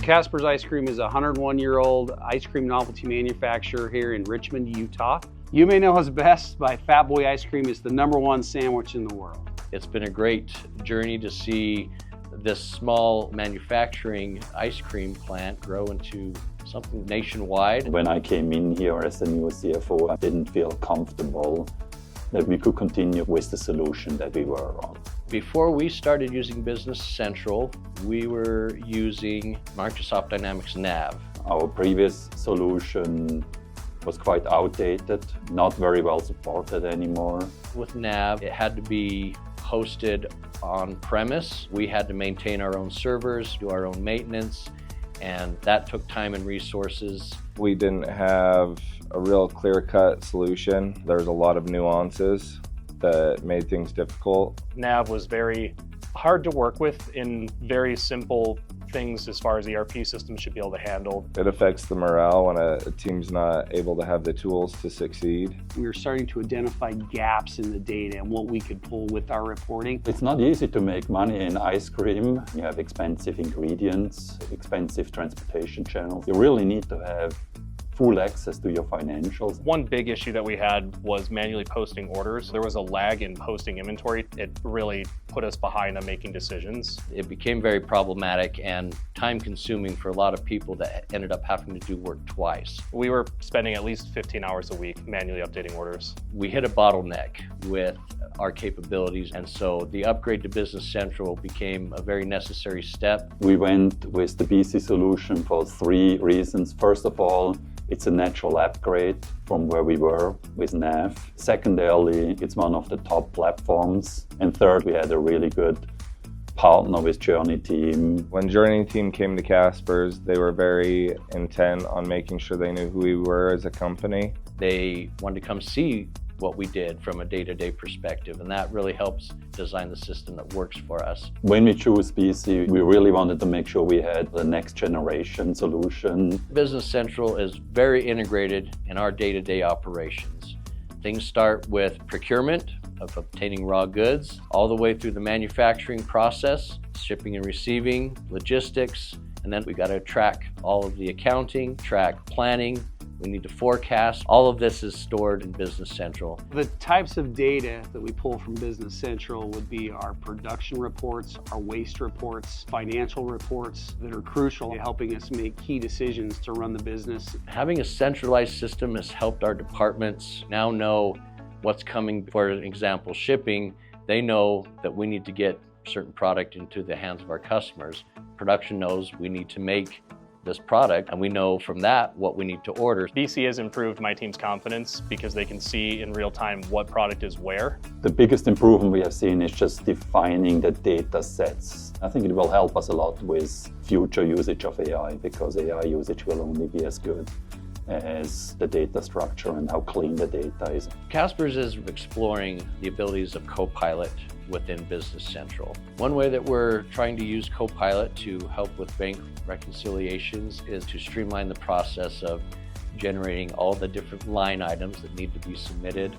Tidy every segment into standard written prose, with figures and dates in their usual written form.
Casper's Ice Cream is a 101-year-old ice cream novelty manufacturer here in Richmond, Utah. You may know us best by Fat Boy Ice Cream is the #1 sandwich in the world. It's been a great journey to see this small manufacturing ice cream plant grow into something nationwide. When I came in here as the new CFO, I didn't feel comfortable that we could continue with the solution that we were on. Before we started using Business Central, we were using Microsoft Dynamics NAV. Our previous solution was quite outdated, not very well supported anymore. With NAV, it had to be hosted on premise. We had to maintain our own servers, do our own maintenance, and that took time and resources. We didn't have a real clear-cut solution. There was a lot of nuances that made things difficult. NAV was very hard to work with in very simple things as far as ERP systems should be able to handle. It affects the morale when a team's not able to have the tools to succeed. We were starting to identify gaps in the data and what we could pull with our reporting. It's not easy to make money in ice cream. You have expensive ingredients, expensive transportation channels. You really need to have full access to your financials. One big issue that we had was manually posting orders. There was a lag in posting inventory. It really put us behind on making decisions. It became very problematic and time-consuming for a lot of people that ended up having to do work twice. We were spending at least 15 hours a week manually updating orders. We hit a bottleneck with our capabilities, and so the upgrade to Business Central became a very necessary step. We went with the BC solution for 3 reasons. First of all, it's a natural upgrade from where we were with NAV. Secondarily, it's one of the top platforms. And third, we had a really good partner with JourneyTeam. When JourneyTeam came to Casper's, they were very intent on making sure they knew who we were as a company. They wanted to come see what we did from a day-to-day perspective, and that really helps design the system that works for us. When we chose BC, we really wanted to make sure we had the next generation solution. Business Central is very integrated in our day-to-day operations. Things start with procurement of obtaining raw goods, all the way through the manufacturing process, shipping and receiving, logistics, and then we got to track all of the accounting, track planning. We need to forecast. All of this is stored in Business Central. The types of data that we pull from Business Central would be our production reports, our waste reports, financial reports that are crucial in helping us make key decisions to run the business. Having a centralized system has helped our departments now know what's coming. For example, shipping, they know that we need to get certain product into the hands of our customers. Production knows we need to make this product, and we know from that what we need to order. BC has improved my team's confidence because they can see in real time what product is where. The biggest improvement we have seen is just defining the data sets. I think it will help us a lot with future usage of AI, because AI usage will only be as good as the data structure and how clean the data is. Casper's is exploring the abilities of Copilot within Business Central. One way that we're trying to use Copilot to help with bank reconciliations is to streamline the process of generating all the different line items that need to be submitted.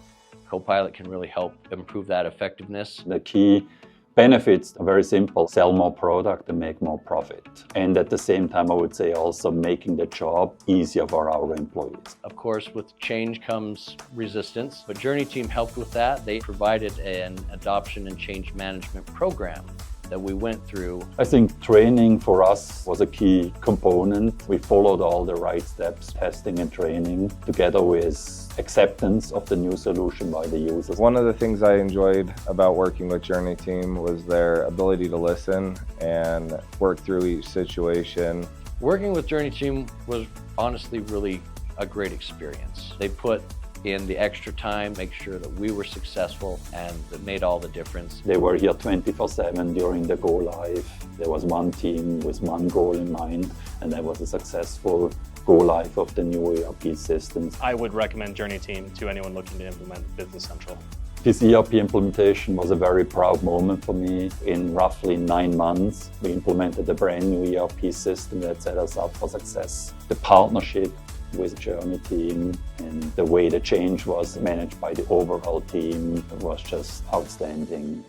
Copilot can really help improve that effectiveness. The key benefits are very simple: sell more product and make more profit. And at the same time, I would say also making the job easier for our employees. Of course, with change comes resistance, but JourneyTeam helped with that. They provided an adoption and change management program that we went through. I think training for us was a key component. We followed all the right steps, testing and training, together with acceptance of the new solution by the users. One of the things I enjoyed about working with JourneyTeam was their ability to listen and work through each situation. Working with JourneyTeam was honestly really a great experience. They put in the extra time, make sure that we were successful, and it made all the difference. They were here 24/7 during the go live. There was one team with one goal in mind, and that was a successful go live of the new ERP systems. I would recommend JourneyTeam to anyone looking to implement Business Central. This ERP implementation was a very proud moment for me. In roughly 9 months, we implemented a brand new ERP system that set us up for success. The partnership with JourneyTeam and the way the change was managed by the overall team was just outstanding.